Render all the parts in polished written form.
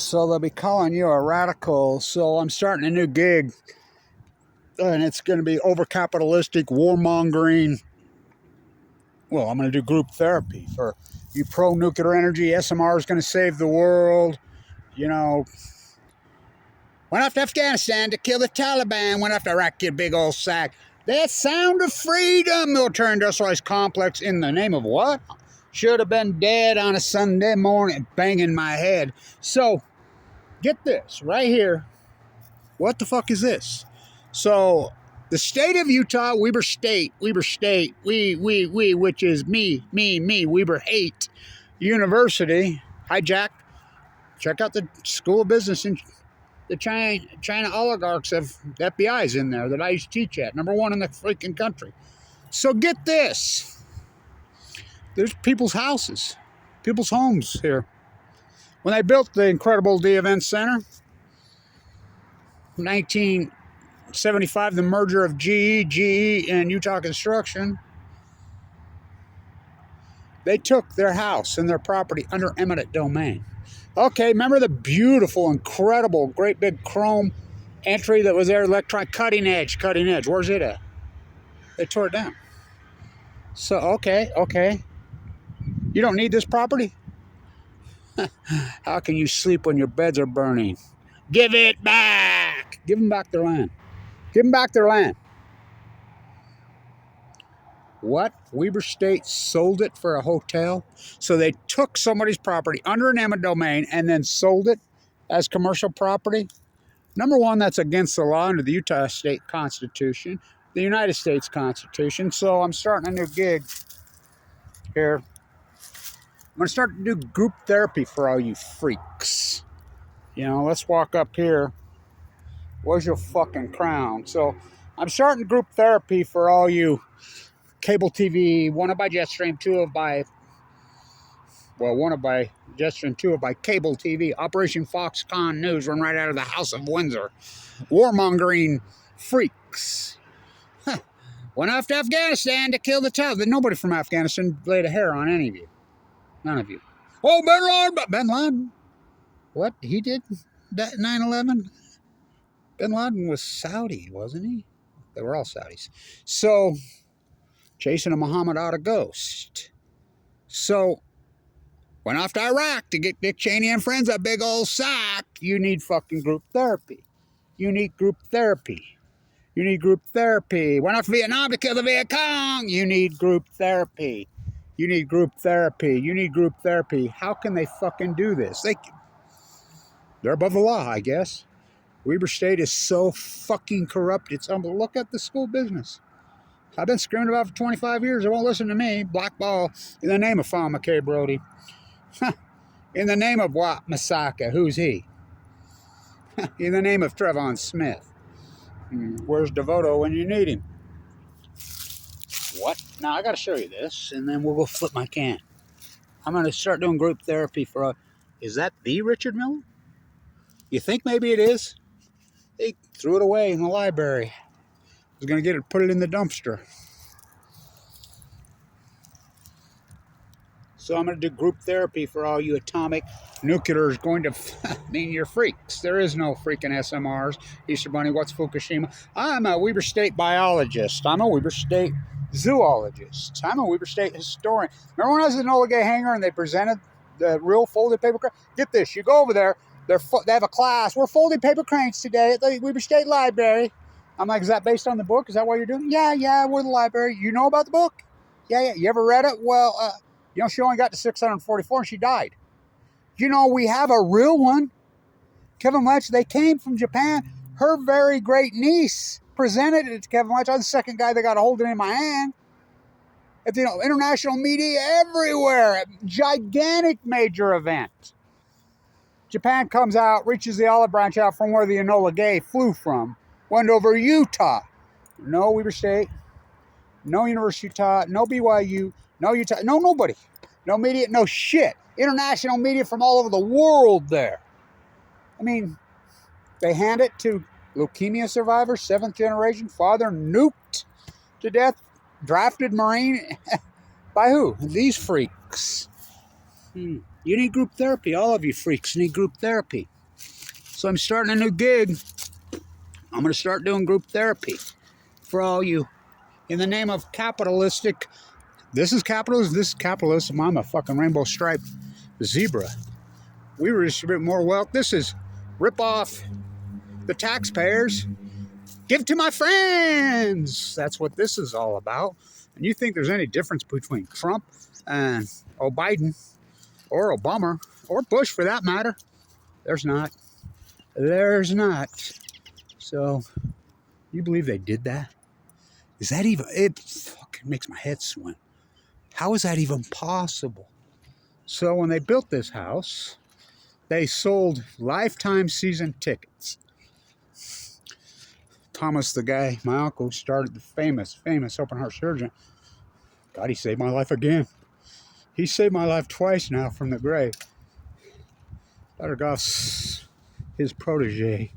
So they'll be calling you a radical. So I'm starting a new gig, and it's going to be over-capitalistic, warmongering. Well, I'm going to do group therapy for you pro-nuclear energy. SMR is going to save the world. You know, went off to Afghanistan to kill the Taliban. Went off to Iraq, you big old sack. That sound of freedom, military industrialized complex in the name of what? Should have been dead on a Sunday morning, banging my head. So, get this, right here. What the fuck is this? So, the state of Utah, Weber State, we, which is me, Weber hate University, hijacked. Check out the School of Business in the China oligarchs have FBI's in there that I used to teach at. #1 in the freaking country. So get this. There's people's houses, people's homes here. When they built the incredible D Event Center, 1975, the merger of GE, and Utah Construction, they took their house and their property under eminent domain. Okay, remember the beautiful, incredible, great big chrome entry that was there, electronic, cutting edge. Where's it at? They tore it down. So, okay. You don't need this property? How can you sleep when your beds are burning? Give it back! Give them back their land. Give them back their land. What? Weber State sold it for a hotel? So they took somebody's property under an eminent domain and then sold it as commercial property? #1, that's against the law under the Utah State Constitution, the United States Constitution. So I'm starting a new gig here. I'm going to start to do group therapy for all you freaks. You know, let's walk up here. Where's your fucking crown? So I'm starting group therapy for all you cable TV, one by Jetstream, one by Jetstream, two by cable TV. Operation Foxconn News run right out of the House of Windsor. Warmongering freaks. Went off to Afghanistan to kill the Taliban. Nobody from Afghanistan laid a hair on any of you. None of you. Oh, Bin Laden. What? He did that 9/11? Bin Laden was Saudi, wasn't he? They were all Saudis. So, chasing a Muhammad out of ghost. So, went off to Iraq to get Dick Cheney and friends a big old sack. You need fucking group therapy. You need group therapy. You need group therapy. Went off to Vietnam to kill the Viet Cong. You need group therapy. You need group therapy. You need group therapy. How can they fucking do this? They're above the law, I guess. Weber State is so fucking corrupt. It's unbelievable. Look at the school business. I've been screaming about it for 25 years. They won't listen to me. Blackball in the name of Fawn McKay Brody. In the name of what? Masaka. Who's he? In the name of Trevon Smith. Where's Devoto when you need him? What? Now, I got to show you this, and then we'll go flip my can. I'm going to start doing group therapy for... Is that the Richard Miller? You think maybe it is? They threw it away in the library. I was going to get it, put it in the dumpster. So I'm going to do group therapy for all you atomic nuclear is going to mean you're freaks. There is no freaking SMRs. Easter Bunny, what's Fukushima? I'm a Weber State biologist. I'm a Weber State zoologist. I'm a Weber State historian. Remember when I was at Enola Gay Hangar and they presented the real folded paper cranes? Get this, you go over there, they have a class. We're folding paper cranes today at the Weber State Library. I'm like, is that based on the book? Is that what you're doing? Yeah, we're the library. You know about the book? Yeah. You ever read it? Well, she only got to 644 and she died. We have a real one. Kevin Letch, they came from Japan. Her very great niece presented it to Kevin Letch. I was the second guy that got a hold of it in my hand. At the international media everywhere. Gigantic major event. Japan comes out, reaches the olive branch out from where the Enola Gay flew from. Went over Utah. No Weber State. No University of Utah. No BYU. No Utah. No nobody. No media. No shit. International media from all over the world there. I mean, they hand it to leukemia survivor, 7th generation, father nuked to death, drafted Marine. By who? These freaks. You need group therapy. All of you freaks need group therapy. So I'm starting a new gig. I'm going to start doing group therapy for all you. In the name of capitalistic, this is capitalism. I'm a fucking rainbow striped zebra. We redistribute more wealth. This is rip off the taxpayers. Give to my friends. That's what this is all about. And you think there's any difference between Trump and Biden or Obama or Bush for that matter? There's not. There's not. So, you believe they did that? Is that even, it fucking makes my head swim. How is that even possible? So when they built this house, they sold lifetime season tickets. Thomas, the guy, my uncle, started the famous open heart surgeon. God, he saved my life again. He saved my life twice now from the grave. Dr. Goff's his protege.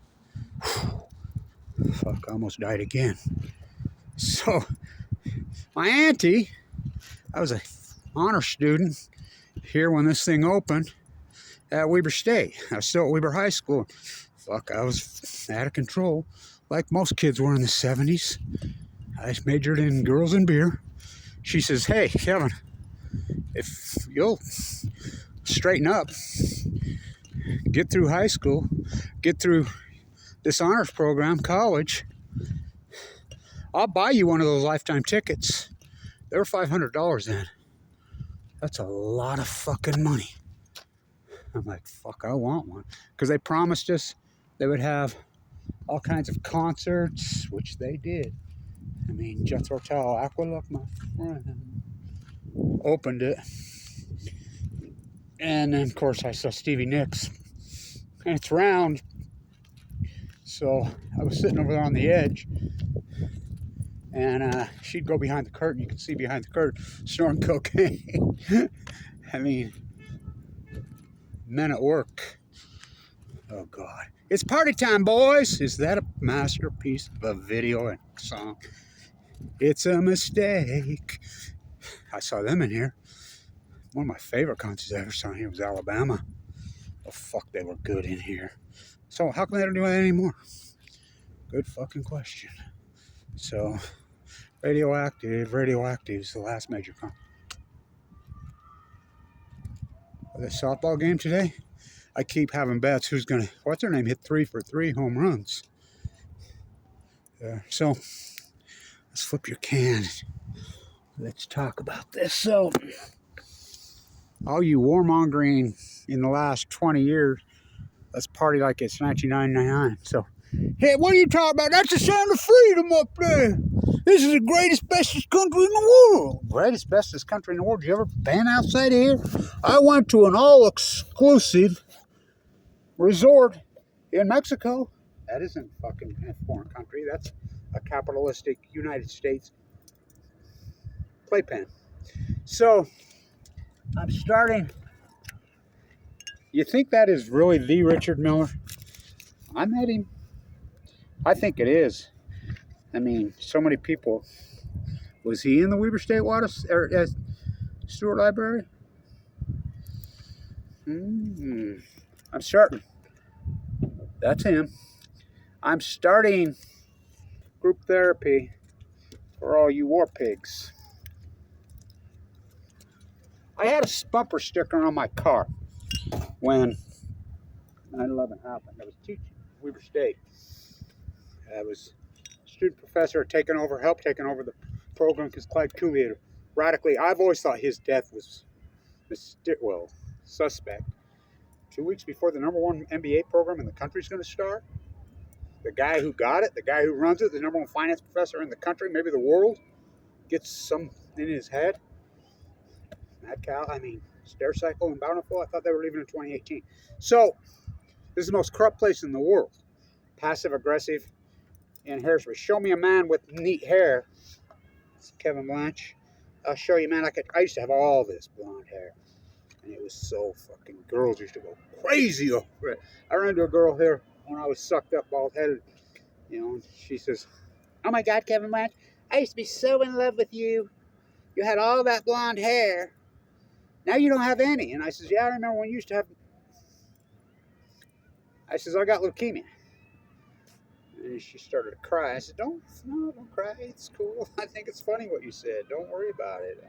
Fuck, I almost died again. So, my auntie, I was an honor student here when this thing opened at Weber State. I was still at Weber High School. Fuck, I was out of control, like most kids were in the 70s. I majored in girls and beer. She says, hey, Kevin, if you'll straighten up, get through high school, get through this honors program, college, I'll buy you one of those lifetime tickets. They were $500 then. That's a lot of fucking money. I'm like, fuck, I want one. Because they promised us they would have all kinds of concerts, which they did. I mean, Jethro Tull, Aqualook, my friend, opened it. And then, of course, I saw Stevie Nicks. And it's round. So I was sitting over there on the edge. And she'd go behind the curtain. You could see behind the curtain, snorting cocaine. I mean, men at work. Oh, God. It's party time, boys. Is that a masterpiece of a video and song? It's a mistake. I saw them in here. One of my favorite concerts I ever saw in here was Alabama. Oh, fuck, they were good in here. So how come they don't do that anymore? Good fucking question. So, Radioactive is the last major concert. The softball game today, I keep having bets who's going to, what's her name, hit 3 for 3 home runs. So, let's flip your can. Let's talk about this. So, all you warmongering in the last 20 years, let's party like it's 1999. So, hey, what are you talking about? That's the sound of freedom up there. This is the greatest, bestest country in the world. Greatest, bestest country in the world. Did you ever been outside of here? I went to an all-exclusive resort in Mexico. That isn't fucking a foreign country. That's a capitalistic United States playpen. So, I'm starting. You think that is really the Richard Miller? I met him. I think it is. I mean, so many people. Was he in the Weber State Water Stewart Library? I'm starting. That's him. I'm starting group therapy for all you war pigs. I had a bumper sticker on my car when 9/11 happened. I was teaching at Weber State. I was a student professor helped taking over the program because Clyde Cooley had radically, I've always thought his death was, suspect. 2 weeks before the #1 MBA program in the country is going to start, the guy who got it, the guy who runs it, the #1 finance professor in the country, maybe the world, gets some in his head. Mad cow, Stair Cycle and Bountiful, I thought they were leaving in 2018. So, this is the most corrupt place in the world. Passive aggressive in hairspray. Show me a man with neat hair. It's Kevin Blanche. I'll show you, man. I used to have all this blonde hair. And it was so fucking, girls used to go crazy over it. I ran into a girl here when I was sucked up, bald-headed, and she says, oh my God, Kevin Blanche, I used to be so in love with you. You had all that blonde hair. Now you don't have any. And I says, yeah, I remember when you used to have. I says, I got leukemia. And she started to cry. I said, don't cry. It's cool. I think it's funny what you said. Don't worry about it.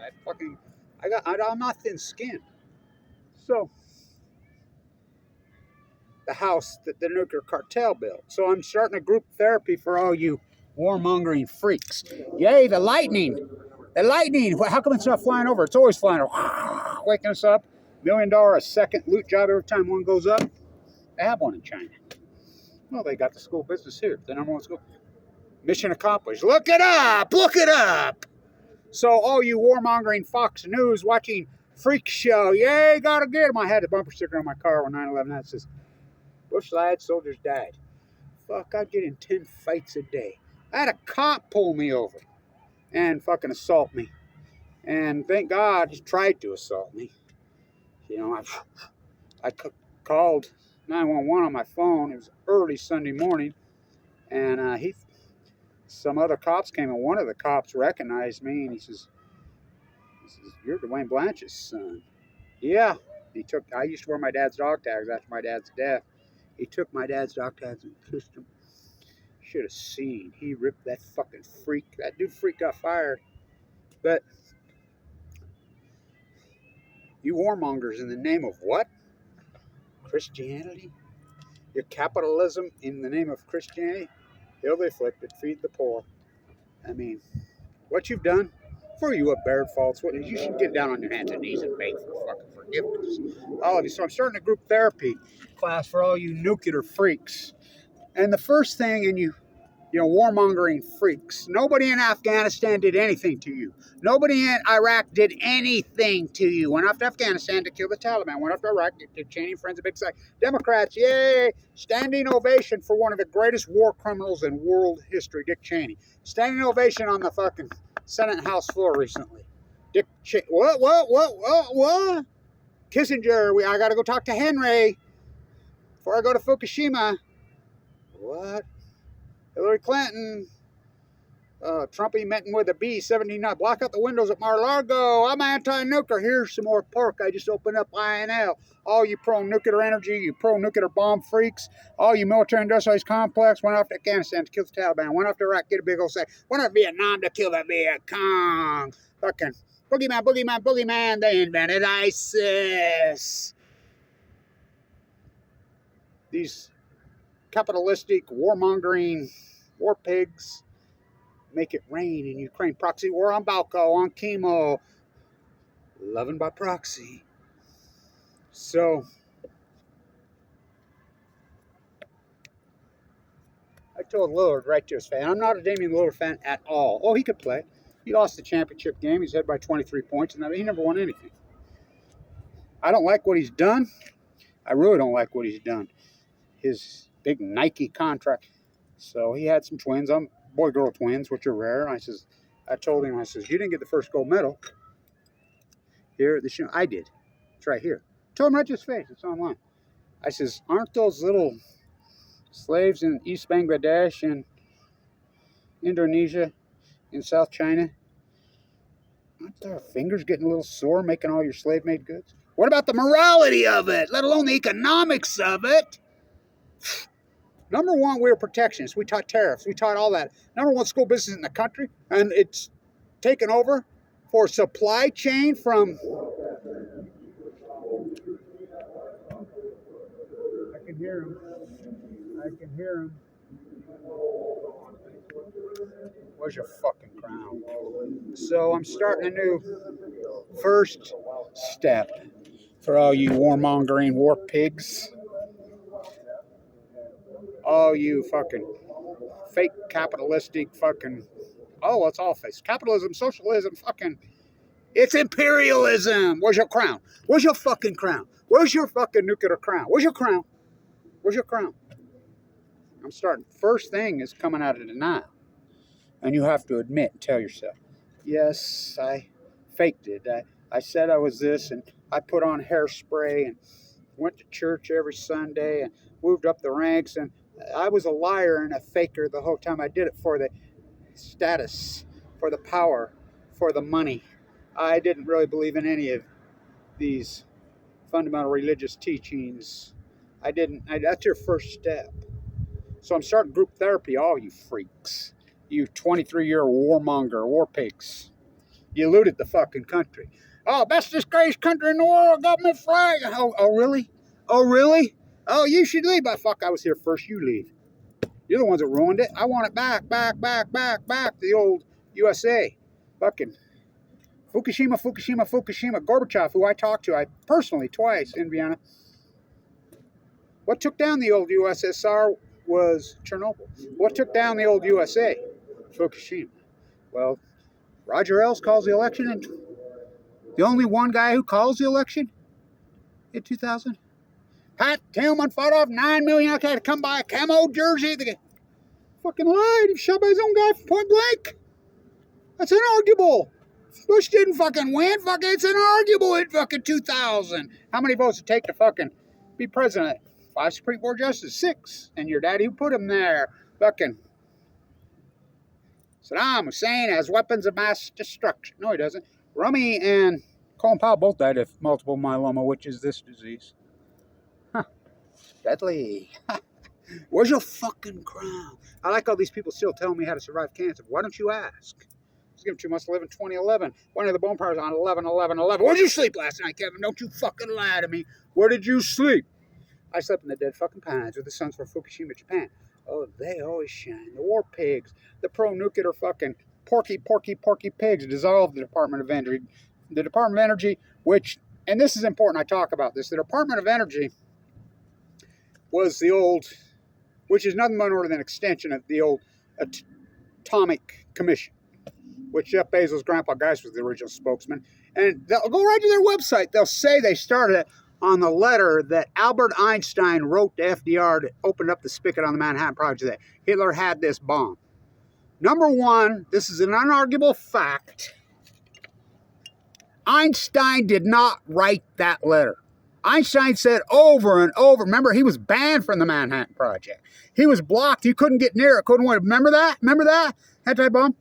I'm not thin-skinned. So, the house that the nuclear cartel built. So I'm starting a group therapy for all you warmongering freaks. Yay, the lightning. The lightning. How come it's not flying over? It's always flying over. Waking us up. $1 million a second loot job every time one goes up. They have one in China. Well, they got the school business here. The number one school. Mission accomplished. Look it up. Look it up. So all you warmongering Fox News watching Freak Show. Yay, gotta get him. I had the bumper sticker on my car when 9/11 that says, Bush lied, soldiers died. Fuck, I'd get in 10 fights a day. I had a cop pull me over and fucking assault me. And thank God he tried to assault me. You know, I called 911 on my phone. It was early Sunday morning. And some other cops came, and one of the cops recognized me, and he says, you're Dwayne Blanchard's son. Yeah. I used to wear my dad's dog tags after my dad's death. He took my dad's dog tags and kissed him. Should have seen. He ripped that fucking freak. That dude freak got fired. But you warmongers in the name of what? Christianity? Your capitalism in the name of Christianity? Heal the afflicted, feed the poor. I mean, what you've done, for you a bared false witness, you should get down on your hands and knees and beg for fucking forgiveness. All of you. So I'm starting a group therapy class for all you nuclear freaks. And the first thing, and you warmongering freaks. Nobody in Afghanistan did anything to you. Nobody in Iraq did anything to you. Went off to Afghanistan to kill the Taliban. Went off to Iraq to Cheney and friends of big side. Democrats, yay! Standing ovation for one of the greatest war criminals in world history, Dick Cheney. Standing ovation on the fucking Senate and House floor recently. Dick Cheney. What? Kissinger, I got to go talk to Henry before I go to Fukushima. What? Hillary Clinton, Trumpy met with a B-79. Block out the windows at Mar-a-Lago. I'm anti-nuclear. Here's some more pork. I just opened up INL. All you pro-nuclear energy, you pro-nuclear bomb freaks, all you military-industrialized complex, went off to Afghanistan to kill the Taliban, went off to Iraq, get a big old say, went off to Vietnam to kill the Viet Cong. Fucking boogeyman. They invented ISIS. These capitalistic, warmongering, war pigs make it rain in Ukraine. Proxy war on Balco, on chemo. Loving by proxy. So, I told Lillard right to his fan, I'm not a Damian Lillard fan at all. Oh, he could play. He lost the championship game. He's ahead by 23 points, and he never won anything. I don't like what he's done. I really don't like what he's done. His big Nike contract. So he had some twins, boy-girl twins, which are rare. I told him, you didn't get the first gold medal here at the show. I did. It's right here. Told him right to his face. It's online. I says, aren't those little slaves in East Bangladesh and Indonesia in South China, aren't their fingers getting a little sore making all your slave-made goods? What about the morality of it, let alone the economics of it? Number one, we were protectionists. We taught tariffs. We taught all that. Number one school business in the country, and it's taken over for supply chain from... I can hear him. Where's your fucking crown? So I'm starting a new first step for all you warmongering war pigs. All you fucking fake capitalistic fucking... Oh, it's all fake. Capitalism, socialism, fucking... It's imperialism. Where's your crown? Where's your fucking crown? Where's your fucking nuclear crown? Where's your crown? Where's your crown? I'm starting. First thing is coming out of denial. And you have to admit and tell yourself, yes, I faked it. I said I was this, and I put on hairspray and went to church every Sunday and moved up the ranks, and I was a liar and a faker the whole time. I did it for the status, for the power, for the money. I didn't really believe in any of it. these fundamental religious teachings. That's your first step. So I'm starting group therapy, all you freaks. You 23-year warmonger, war pigs. You looted the fucking country. Oh, best disgraced country in the world, government flag. Oh, really? Oh, really? Oh, you should leave. But fuck, I was here first. You leave. You're the ones that ruined it. I want it back, back, back, back, back. The old USA. Fucking Fukushima, Fukushima, Fukushima. Gorbachev, who I talked to, I personally twice in Vienna. What took down the old USSR was Chernobyl. What took down the old USA? Fukushima. Well, Roger Ailes calls the election, and the only one guy who calls the election in 2000. Pat Tillman fought off 9 million okay to come by a camo jersey. The guy fucking lied. He shot by his own guy from point blank. That's inarguable. Bush didn't fucking win. Fucking, it's inarguable in fucking 2000. How many votes did it take to fucking be president? 5 Supreme Court justices, 6. And your daddy who put him there. Fucking Saddam Hussein has weapons of mass destruction. No, he doesn't. Rummy and Colin Powell both died of multiple myeloma, which is this disease. Huh. Deadly. Where's your fucking crown? I like all these people still telling me how to survive cancer. Why don't you ask? You must live in 2011. One of the bone powers on 11/11/11. Where'd you sleep last night, Kevin? Don't you fucking lie to me. Where did you sleep? I slept in the dead fucking pines with the suns from Fukushima, Japan. Oh, they always shine. The war pigs, the pro-nuclear fucking porky pigs dissolved the Department of Energy. The Department of Energy, which, and this is important, I talk about this, the Department of Energy was the old, which is nothing more than an extension of the old Atomic Commission, which Jeff Bezos' grandpa Geist was the original spokesman. And they'll go right to their website. They'll say they started it on the letter that Albert Einstein wrote to FDR to open up the spigot on the Manhattan Project that Hitler had this bomb. Number one, this is an unarguable fact. Einstein did not write that letter. Einstein said over and over, remember, he was banned from the Manhattan Project. He was blocked. He couldn't get near it, couldn't win. Remember that? Remember that? That type bomb?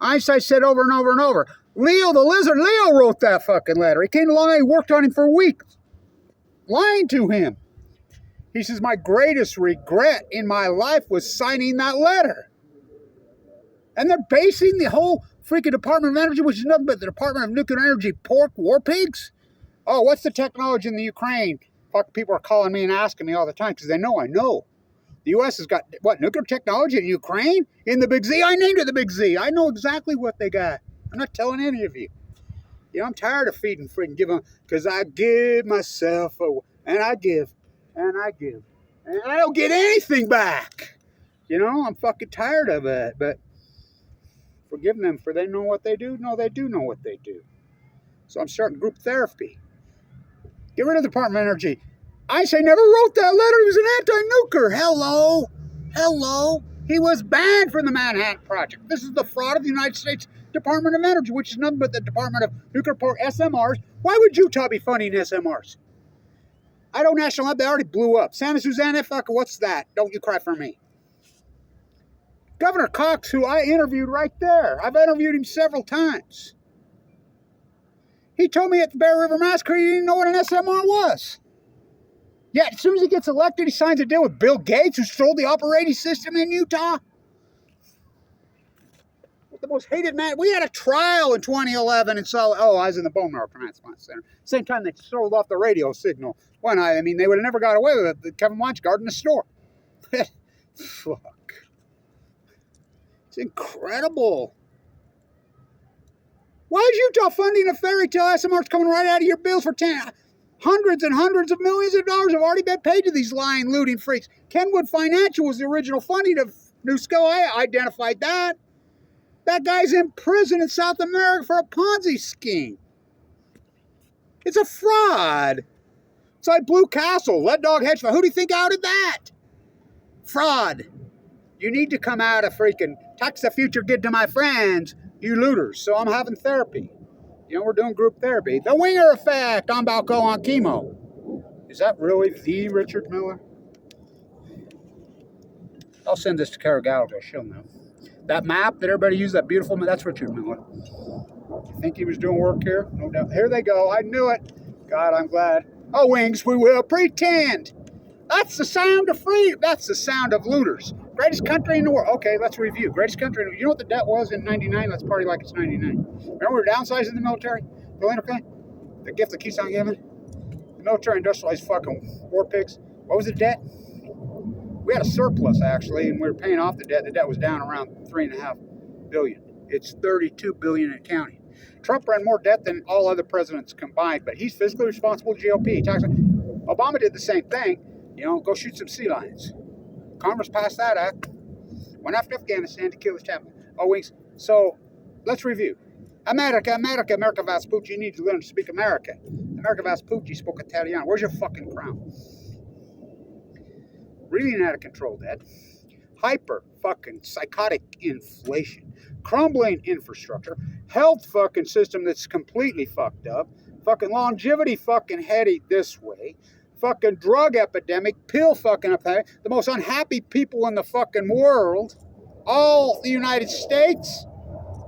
Einstein said over and over and over. Leo the lizard, Leo wrote that fucking letter. He came along and he worked on him for weeks. Lying to him. He says, my greatest regret in my life was signing that letter. And they're basing the whole freaking Department of Energy, which is nothing but the Department of Nuclear Energy pork war pigs. Oh, what's the technology in the Ukraine? Fuck, people are calling me and asking me all the time because they know I know. The U.S. has got, what, nuclear technology in Ukraine? In the Big Z? I named it the Big Z. I know exactly what they got. I'm not telling any of you. You know, I'm tired of feeding freaking giving, because I give myself away, and I give, and I give, and I don't get anything back. You know, I'm fucking tired of it, but forgive them for they know what they do. No, they do know what they do. So I'm starting group therapy. Get rid of the Department of Energy. Einstein never wrote that letter. He was an anti-nuker. Hello. Hello. He was banned from the Manhattan Project. This is the fraud of the United States Department of Energy, which is nothing but the Department of Nuclear Power, SMRs. Why would Utah be funding SMRs? Idaho National Lab, they already blew up. Santa Susana, fuck, what's that? Don't you cry for me. Governor Cox, who I interviewed right there. I've interviewed him several times. He told me at the Bear River Massacre he didn't know what an SMR was. Yet, as soon as he gets elected, he signs a deal with Bill Gates, who stole the operating system in Utah. The most hated man. We had a trial in 2011 and saw, I was in the bone marrow transplant center. Same time they sold off the radio signal. I mean, they would have never got away with it. Kevin Weinstein in the store. Fuck. It's incredible. Why is Utah funding a fairy tale SMRs coming right out of your bills for hundreds and hundreds of millions of dollars have already been paid to these lying, looting freaks. Kenwood Financial was the original funding of NuSco. I identified that. That guy's in prison in South America for a Ponzi scheme. It's a fraud. It's like Blue Castle, Lead Dog Hedge Fund. Who do you think outed that? Fraud. You need to come out of freaking tax the future good to my friends, you looters. So I'm having therapy. You know, we're doing group therapy. The Winger Effect on Balco on chemo. Is that really the Richard Miller? I'll send this to Kara Gallagher. She'll know. That map that everybody used, that beautiful map, that's Richard Miller. You think he was doing work here? No doubt. Here they go. I knew it. God, I'm glad. Oh, wings, we will pretend. That's the sound of freedom. That's the sound of looters. Greatest country in the world. Okay, let's review. Greatest country in the world. You know what the debt was in 99? Let's party like it's 99. Remember we were downsizing the military? The gift that keeps on giving? The military industrialized fucking war pigs. What was the debt? We had a surplus, actually, and we were paying off the debt. The debt was down around $3.5 billion. It's $32 billion in counting. Trump ran more debt than all other presidents combined, but he's fiscally responsible. GOP. Obama did the same thing. Go shoot some sea lions. Congress passed that act. Went after Afghanistan to kill his chaplain. Oh, wings. So let's review. America Vespucci. You need to learn to speak America. America Vespucci spoke Italian. Where's your fucking crown? Really out of control, Dad. Hyper fucking psychotic inflation. Crumbling infrastructure. Health fucking system that's completely fucked up. Fucking longevity fucking headed this way. Fucking drug epidemic. Pill fucking epidemic. The most unhappy people in the fucking world. All the United States.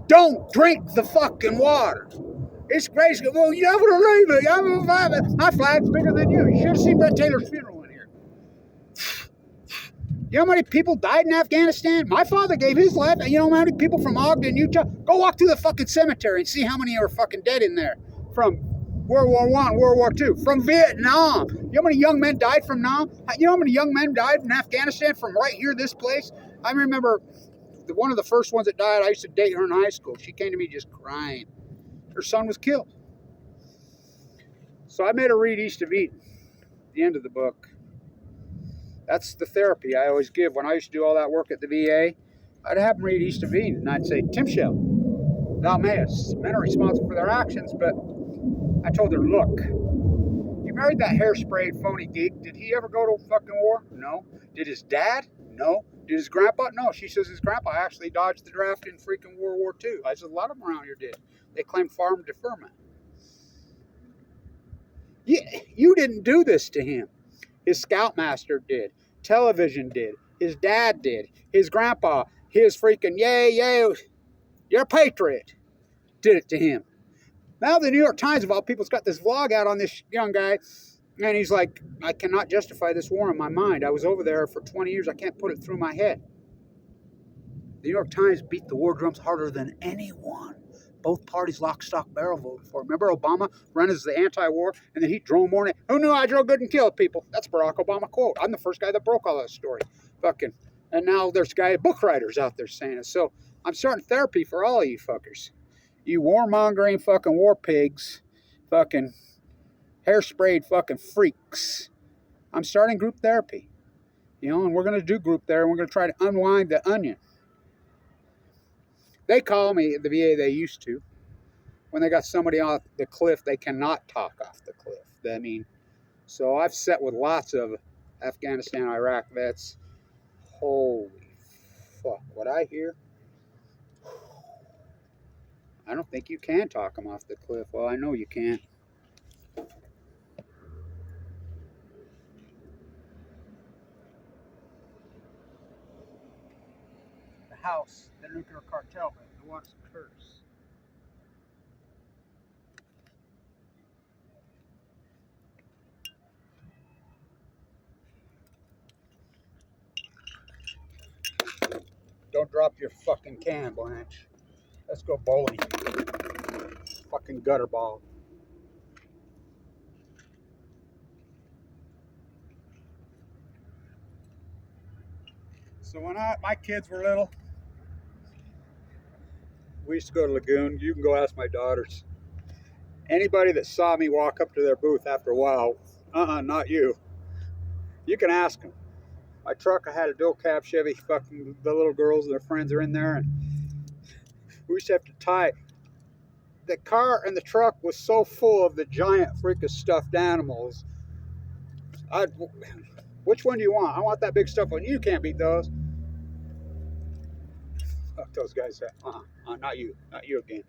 Don't drink the fucking water. It's crazy. Well, you never believe it. My flag's bigger than you. You should have seen Brett Taylor's funeral in here. You know how many people died in Afghanistan? My father gave his life. You know how many people from Ogden, Utah? Go walk through the fucking cemetery and see how many are fucking dead in there. From World War I, World War II, from Vietnam. You know how many young men died from Nam? You know how many young men died in Afghanistan from right here, this place? I remember one of the first ones that died, I used to date her in high school. She came to me just crying. Her son was killed. So I made her read East of Eden, the end of the book. That's the therapy I always give. When I used to do all that work at the VA, I'd have them read East of Eden, and I'd say, Tim Shell, thou mayest. Men are responsible for their actions, but I told her, look, you married that hairsprayed phony geek. Did he ever go to fucking war? No. Did his dad? No. Did his grandpa? No. She says his grandpa actually dodged the draft in freaking World War II. I said, a lot of them around here did. They claimed farm deferment. You didn't do this to him. His scoutmaster did. Television did. His dad did. His grandpa, his freaking you're a patriot, did it to him. Now the New York Times, of all people, has got this vlog out on this young guy, and he's like, I cannot justify this war in my mind. I was over there for 20 years. I can't put it through my head. The New York Times beat the war drums harder than anyone. Both parties lock, stock, barrel voted for. Remember Obama ran as the anti-war, and then he drove more. Who knew I drove good and killed people? That's Barack Obama quote. I'm the first guy that broke all that story. Fucking. And now there's book writers out there saying it. So I'm starting therapy for all of you fuckers. You warmongering fucking war pigs. Fucking hairsprayed fucking freaks. I'm starting group therapy. And we're going to do group there, and we're going to try to unwind the onion. They call me at the VA, they used to. When they got somebody off the cliff, they cannot talk off the cliff. So I've sat with lots of Afghanistan, Iraq vets. Holy fuck, what I hear? I don't think you can talk them off the cliff. Well, I know you can't. The house, the nuclear cartel, the one's a curse. Don't drop your fucking can, Blanche. Let's go bowling. Fucking gutter ball. So when my kids were little, we used to go to Lagoon. You can go ask my daughters. Anybody that saw me walk up to their booth after a while, not you. You can ask them. My truck, I had a dual cab Chevy. Fucking the little girls and their friends are in there, and we used to have to tie. The car and the truck was so full of the giant freaking stuffed animals. Which one do you want? I want that big stuffed one. You can't beat those. Fuck those guys. Not you. Not you again.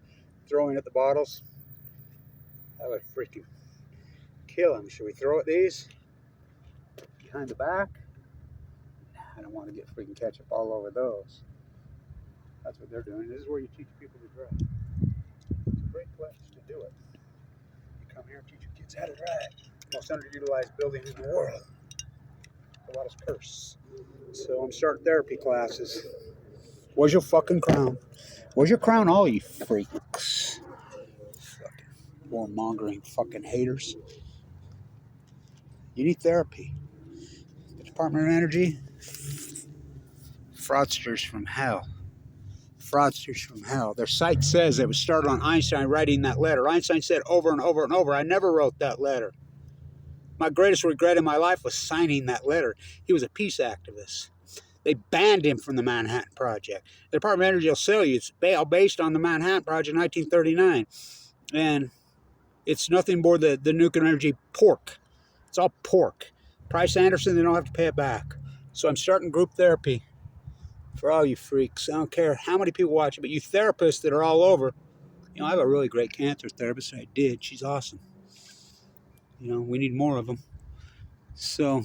Throwing at the bottles. That would freaking kill him. Should we throw at these? Behind the back? I don't want to get freaking ketchup all over those. That's what they're doing. This is where you teach people to drive. It's a great place to do it. You come here and teach your kids Is that right? Most underutilized building in the world. A lot of curse. So I'm starting therapy classes. Where's your fucking crown? Where's your crown, all you freaks? Fucking warmongering fucking haters. You need therapy. The Department of Energy, fraudsters from hell. Fraudsters from hell. Their site says it was started on Einstein writing that letter. Einstein said over and over and over, I never wrote that letter. My greatest regret in my life was signing that letter. He was a peace activist. They banned him from the Manhattan Project. The Department of Energy will sell you. It's based on the Manhattan Project in 1939. And it's nothing more than the nuclear energy pork. It's all pork. Price Anderson, they don't have to pay it back. So I'm starting group therapy for all you freaks. I don't care how many people watch it, but you therapists that are all over. You know, I have a really great cancer therapist. I did. She's awesome. You know, we need more of them. So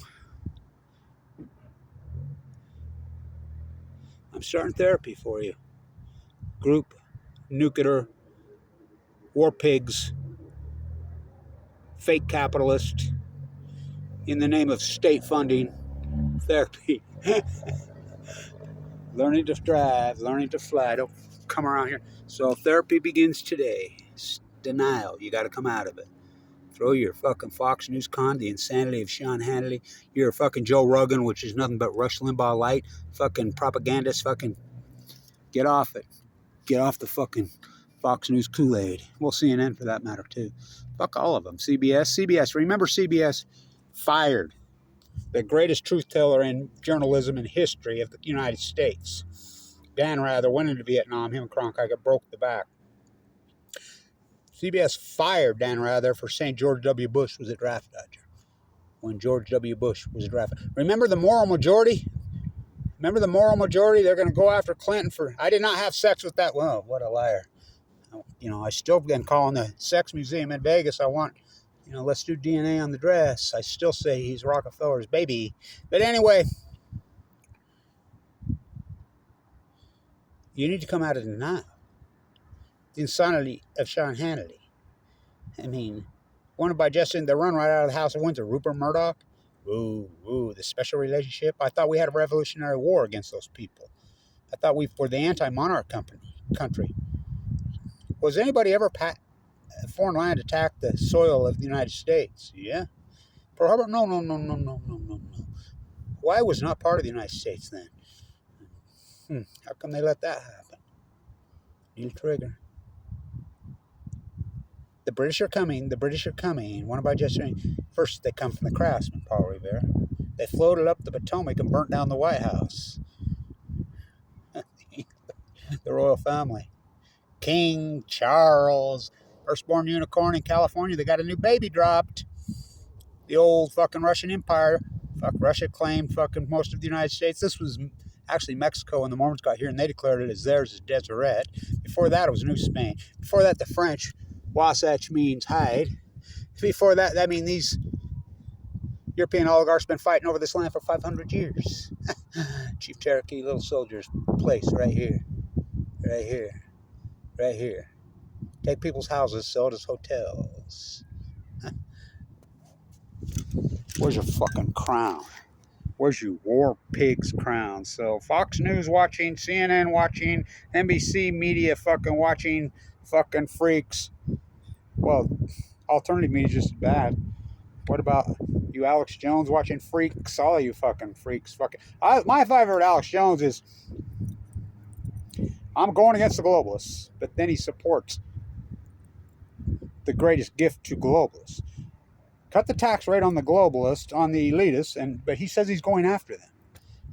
I'm starting therapy for you. Group nuclear war pigs, fake capitalist, in the name of state funding therapy. Learning to drive, learning to fly. Don't come around here. So therapy begins today. It's denial. You got to come out of it. Throw your fucking Fox News con, the insanity of Sean Hannity. You're a fucking Joe Rogan, which is nothing but Rush Limbaugh light. Fucking propagandist. Fucking get off it. Get off the fucking Fox News Kool-Aid. Well, CNN for that matter too. Fuck all of them. CBS. Remember CBS fired the greatest truth teller in journalism in history of the United States. Dan Rather went into Vietnam. Him and Cronkite broke the back. CBS fired Dan Rather for saying George W. Bush was a draft dodger when George W. Bush was a draft dodger. Remember the moral majority? Remember the moral majority? They're going to go after Clinton for, I did not have sex with that. Well, what a liar. You know, I still been calling the sex museum in Vegas. I want, you know, let's do DNA on the dress. I still say he's Rockefeller's baby. But anyway, you need to come out of denial. The insanity of Sean Hannity. I mean, wanted by Justin to run right out of the House of Windsor. Rupert Murdoch. Ooh, the special relationship. I thought we had a revolutionary war against those people. I thought we were the anti-monarch country. Was anybody ever foreign land attack the soil of the United States? Yeah. Pearl Harbor? No. Hawaii was not part of the United States then. How come they let that happen? Neil Trigger. The British are coming. Wanted by Jesse. First, they come from the Craftsman, Paul Revere. They floated up the Potomac and burnt down the White House. The royal family. King Charles, firstborn unicorn in California. They got a new baby dropped. The old fucking Russian Empire. Fuck, Russia claimed fucking most of the United States. This was actually Mexico when the Mormons got here, and they declared it as theirs as Deseret. Before that, it was New Spain. Before that, the French, Wasatch means hide. Before that, I mean, these European oligarchs been fighting over this land for 500 years. Chief Cherokee, little soldiers place right here. Take people's houses, sell it as hotels. Where's your fucking crown? Where's your war pig's crown? So Fox News watching, CNN watching, NBC media fucking watching, fucking freaks. Well, alternative media is just as bad. What about you, Alex Jones, watching freaks? All of you fucking freaks. My favorite Alex Jones is, I'm going against the globalists, but then he supports the greatest gift to globalists. Cut the tax rate on the globalists, on the elitists, but he says he's going after them.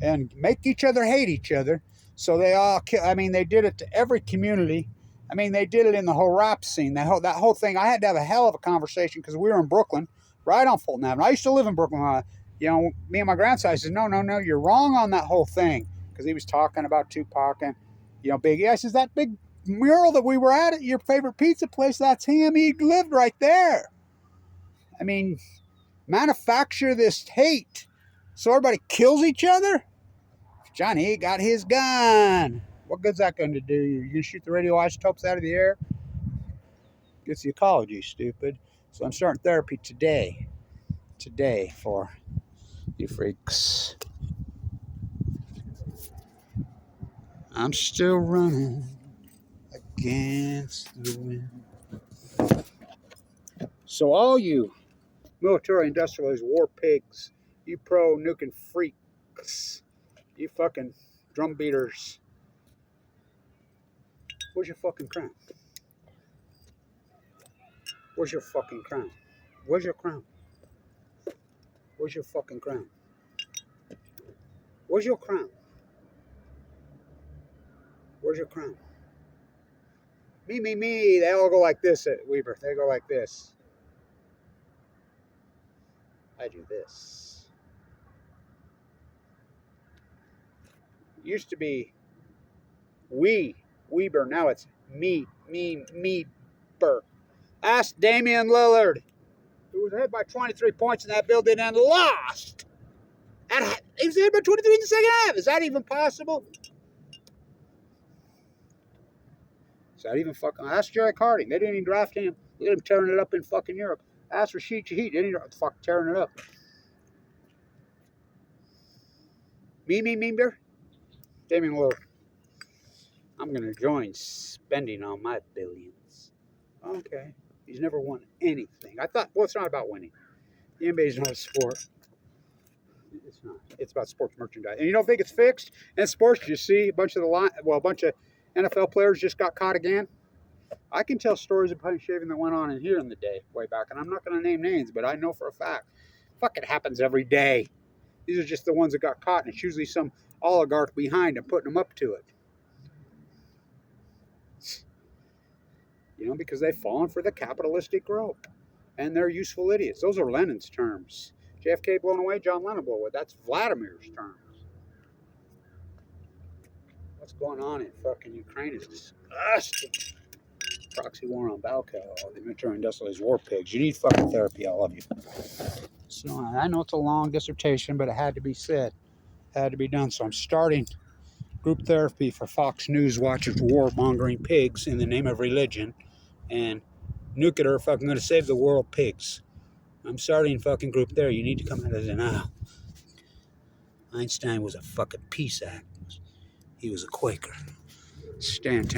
And make each other hate each other. So they all kill. I mean, they did it to every community. I mean, they did it in the whole rap scene. That whole thing. I had to have a hell of a conversation because we were in Brooklyn, right on Fulton Avenue. I used to live in Brooklyn. Me and my grandson said, no, you're wrong on that whole thing. Because he was talking about Tupac and, Biggie. I says, that big mural that we were at your favorite pizza place, that's him. He lived right there. I mean, manufacture this hate so everybody kills each other? Johnny got his gun. What good's that going to do? You're going to shoot the radioisotopes out of the air? Gets the ecology, stupid. So I'm starting therapy today. Today for you freaks. I'm still running against the wind. So all you military industrialists, war pigs, you pro nuking freaks, you fucking drum beaters, where's your fucking crown? Where's your fucking crown? Where's your crown? Where's your fucking crown? Where's your crown? Where's your crown? Me. They all go like this at Weber. They go like this. I do this. It used to be Weber. Now it's me, Ber. Ask Damian Lillard, who was ahead by 23 points in that building and lost. He was ahead by 23 in the second half. Is that even possible? Is that even fucking... Ask Jerry Harding. They didn't even draft him. Look at him tearing it up in fucking Europe. Ask Rashid Shaheed. They didn't even fucking tearing it up. Me, Bear. Damian Lillard. I'm going to join spending on my billions. Okay. He's never won anything. I thought, well, it's not about winning. The NBA is not a sport. It's not. It's about sports merchandise. And you don't think it's fixed? In sports, you see a bunch of NFL players just got caught again. I can tell stories of punch shaving that went on in here in the day, way back. And I'm not going to name names, but I know for a fact. Fuck, it happens every day. These are just the ones that got caught, and it's usually some oligarch behind them putting them up to it. You know, because they've fallen for the capitalistic rope. And they're useful idiots. Those are Lenin's terms. JFK blown away, John Lennon blown away. That's Vladimir's terms. What's going on in fucking Ukraine is disgusting. Proxy war on Balco, all the military industrialist war pigs. You need fucking therapy, all of you. So I know it's a long dissertation, but it had to be said. It had to be done. So I'm starting group therapy for Fox News watchers, warmongering pigs in the name of religion. And nuclear fucking going to save the world pigs. I'm starting fucking group there. You need to come out of denial. Einstein was a fucking peace activist. He was a Quaker. Stand